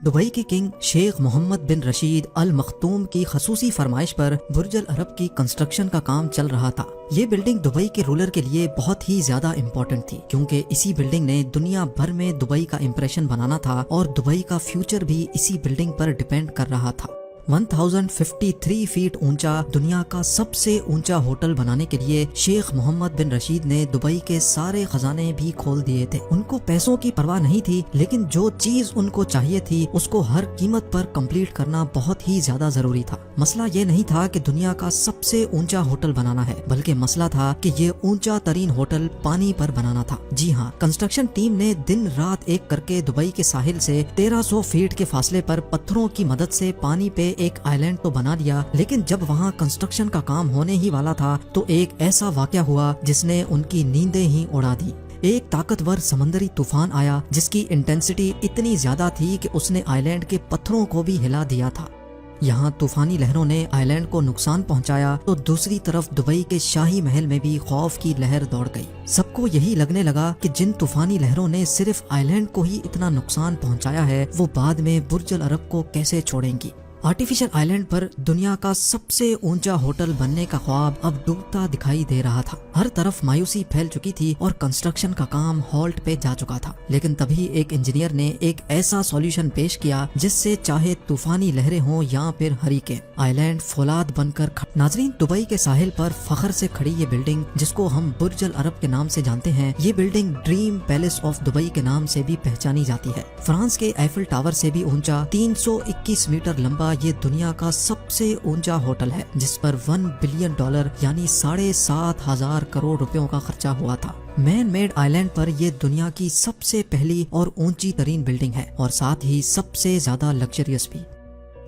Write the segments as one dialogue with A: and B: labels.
A: Dubai کے king شیخ محمد بن رشید ال مختوم کی خصوصی فرمائش پر برج العرب کی کنسٹرکشن کا کام چل رہا تھا۔ یہ بلڈنگ دبئی کے رولر کے لیے بہت ہی زیادہ امپورٹنٹ تھی، کیونکہ اسی بلڈنگ نے دنیا بھر میں دبئی کا امپریشن بنانا تھا اور دبئی کا فیوچر بھی اسی بلڈنگ پر ڈیپینڈ کر رہا تھا۔ 1053 فیٹ اونچا دنیا کا سب سے اونچا ہوٹل بنانے کے لیے شیخ محمد بن رشید نے دبئی کے سارے خزانے بھی کھول دیے تھے۔ ان کو پیسوں کی پرواہ نہیں تھی، لیکن جو چیز ان کو چاہیے تھی اس کو ہر قیمت پر کمپلیٹ کرنا بہت ہی زیادہ ضروری تھا۔ مسئلہ یہ نہیں تھا کہ دنیا کا سب سے اونچا ہوٹل بنانا ہے، بلکہ مسئلہ تھا کہ یہ اونچا ترین ہوٹل پانی پر بنانا تھا۔ جی ہاں، کنسٹرکشن ٹیم نے دن رات ایک کر کے دبئی کے ساحل سے 1300 فیٹ کے فاصلے پر پتھروں کی مدد سے پانی پہ ایک آئی لینڈ تو بنا دیا، لیکن جب وہاں کنسٹرکشن کا کام ہونے ہی والا تھا تو ایک ایسا واقعہ ہوا جس نے ان کی نیندیں ہی اڑا دی۔ ایک طاقتور سمندری طوفان آیا جس کی انٹینسٹی اتنی زیادہ تھی کہ اس نے آئی لینڈ کے پتھروں کو بھی ہلا دیا تھا۔ یہاں طوفانی لہروں نے آئی لینڈ کو نقصان پہنچایا تو دوسری طرف دبئی کے شاہی محل میں بھی خوف کی لہر دوڑ گئی۔ سب کو یہی لگنے لگا کہ جن طوفانی لہروں نے صرف آئی لینڈ کو ہی اتنا نقصان پہنچایا ہے، وہ بعد میں برج العرب کو کیسے چھوڑیں گی۔ آرٹیفیشل آئی لینڈ پر دنیا کا سب سے اونچا ہوٹل بننے کا خواب اب ڈوبتا دکھائی دے رہا تھا۔ ہر طرف مایوسی پھیل چکی تھی اور کنسٹرکشن کا کام ہالٹ پہ جا چکا تھا، لیکن تبھی ایک انجینئر نے ایک ایسا سولوشن پیش کیا جس سے چاہے طوفانی لہریں ہوں یا پھر ہریکین، آئی لینڈ فولاد بن کر ناظرین، دبئی کے ساحل پر فخر سے کھڑی یہ بلڈنگ جس کو ہم برج العرب کے نام سے جانتے ہیں، یہ building dream palace of Dubai کے نام سے بھی پہچانی جاتی ہے۔ فرانس کے ایفل ٹاور سے بھی اونچا 321 میٹر لمبا یہ دنیا کا سب سے اونچا ہوٹل ہے، جس پر $1 بلین یعنی 7,500 کروڑ روپیوں کا خرچہ ہوا تھا۔ مین میڈ آئی لینڈ پر یہ دنیا کی سب سے پہلی اور اونچی ترین بلڈنگ ہے اور ساتھ ہی سب سے زیادہ لگژریس بھی۔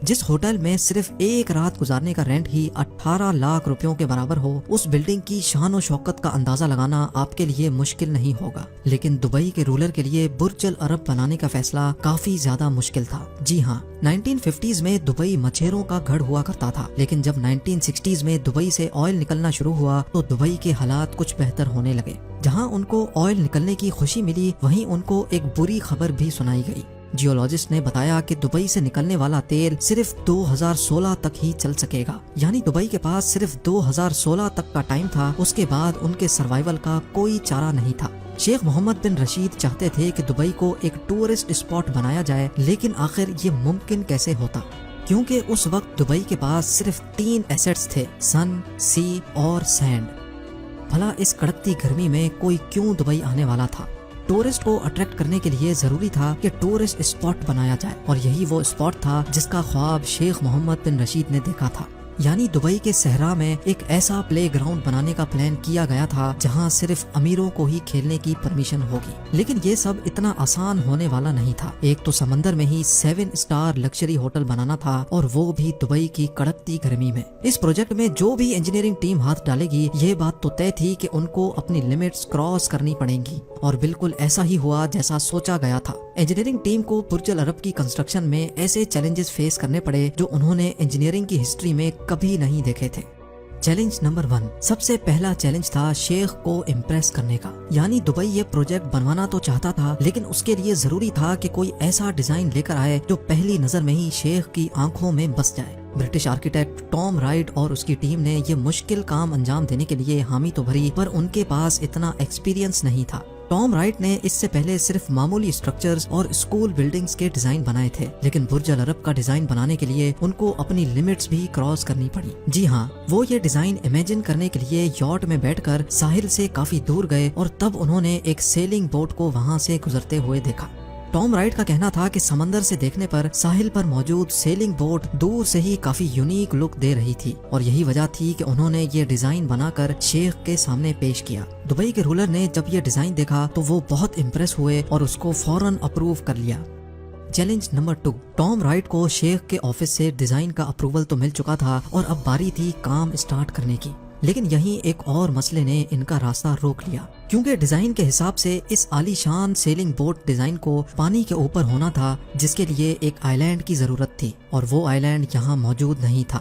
A: جس ہوٹل میں صرف ایک رات گزارنے کا رینٹ ہی 18 لاکھ روپیوں کے برابر ہو، اس بلڈنگ کی شان و شوکت کا اندازہ لگانا آپ کے لیے مشکل نہیں ہوگا، لیکن دبئی کے رولر کے لیے برج العرب بنانے کا فیصلہ کافی زیادہ مشکل تھا۔ جی ہاں، 1950s میں دبئی مچھروں کا گھر ہوا کرتا تھا، لیکن جب 1960s میں دبئی سے آئل نکلنا شروع ہوا تو دبئی کے حالات کچھ بہتر ہونے لگے۔ جہاں ان کو آئل نکلنے کی خوشی ملی، وہیں ان کو ایک بری خبر بھی سنائی گئی۔ جیولوجسٹ نے بتایا کہ دبئی سے نکلنے والا تیل صرف 2016 تک ہی چل سکے گا، یعنی دبئی کے پاس صرف 2016 تک کا ٹائم تھا، اس کے بعد ان کے سروائیول کا کوئی چارہ نہیں تھا۔ شیخ محمد بن رشید چاہتے تھے کہ دبئی کو ایک ٹورسٹ اسپاٹ بنایا جائے، لیکن آخر یہ ممکن کیسے ہوتا، کیونکہ اس وقت دبئی کے پاس صرف 3 ایسٹس تھے، سن، سی اور سینڈ۔ بھلا اس کڑکتی گرمی میں کوئی کیوں دبئی آنے والا تھا؟ ٹورسٹ کو اٹریکٹ کرنے کے لیے ضروری تھا کہ ٹورسٹ اسپاٹ بنایا جائے، اور یہی وہ اسپاٹ تھا جس کا خواب شیخ محمد بن رشید نے دیکھا تھا، یعنی دبئی کے صحرا میں ایک ایسا پلے گراؤنڈ بنانے کا پلان کیا گیا تھا جہاں صرف امیروں کو ہی کھیلنے کی پرمیشن ہوگی۔ لیکن یہ سب اتنا آسان ہونے والا نہیں تھا۔ ایک تو سمندر میں ہی 7 اسٹار لگژری ہوٹل بنانا تھا، اور وہ بھی دبئی کی کڑکتی گرمی میں۔ اس پروجیکٹ میں جو بھی انجینئرنگ ٹیم ہاتھ ڈالے گی، یہ بات تو طے تھی کہ ان کو اپنی لمٹس کراس کرنی پڑیں گی، اور بالکل ایسا ہی ہوا جیسا سوچا گیا تھا۔ انجینئرنگ ٹیم کو برج العرب کی کنسٹرکشن میں ایسے چیلنجز فیس کرنے پڑے جو انہوں نے انجینئرنگ کی ہسٹری میں کبھی نہیں دیکھے تھے۔ چیلنج نمبر 1، سب سے پہلا چیلنج تھا شیخ کو امپریس کرنے کا، یعنی دبئی یہ پروجیکٹ بنوانا تو چاہتا تھا، لیکن اس کے لیے ضروری تھا کہ کوئی ایسا ڈیزائن لے کر آئے جو پہلی نظر میں ہی شیخ کی آنکھوں میں بس جائے۔ برٹش آرکیٹیکٹ ٹام رائٹ اور اس کی ٹیم نے یہ مشکل کام انجام دینے کے لیے حامی تو بھری، پر ان کے پاس اتنا ایکسپیرینس نہیں تھا۔ ٹام رائٹ نے اس سے پہلے صرف معمولی اسٹرکچرز اور اسکول بلڈنگز کے ڈیزائن بنائے تھے، لیکن برج العرب کا ڈیزائن بنانے کے لیے ان کو اپنی لمٹس بھی کراس کرنی پڑی۔ جی ہاں، وہ یہ ڈیزائن امیجن کرنے کے لیے یاٹ میں بیٹھ کر ساحل سے کافی دور گئے، اور تب انہوں نے ایک سیلنگ بوٹ کو وہاں سے گزرتے ہوئے دیکھا۔ ٹام رائٹ کا کہنا تھا کہ سمندر سے دیکھنے پر ساحل پر موجود سیلنگ بوٹ دور سے ہی کافی یونیک لک دے رہی تھی، اور یہی وجہ تھی کہ انہوں نے یہ ڈیزائن بنا کر شیخ کے سامنے پیش کیا۔ دبئی کے رولر نے جب یہ ڈیزائن دیکھا تو وہ بہت امپریس ہوئے اور اس کو فوراً اپروو کر لیا۔ چیلنج نمبر 2، ٹام رائٹ کو شیخ کے آفس سے ڈیزائن کا اپروول تو مل چکا تھا، اور اب باری تھی کام اسٹارٹ کرنے کی، لیکن یہیں ایک اور مسئلے نے ان کا راستہ روک لیا، کیونکہ ڈیزائن کے حساب سے اس عالی شان سیلنگ بوٹ ڈیزائن کو پانی کے اوپر ہونا تھا، جس کے لیے ایک آئی لینڈ کی ضرورت تھی، اور وہ آئی لینڈ یہاں موجود نہیں تھا۔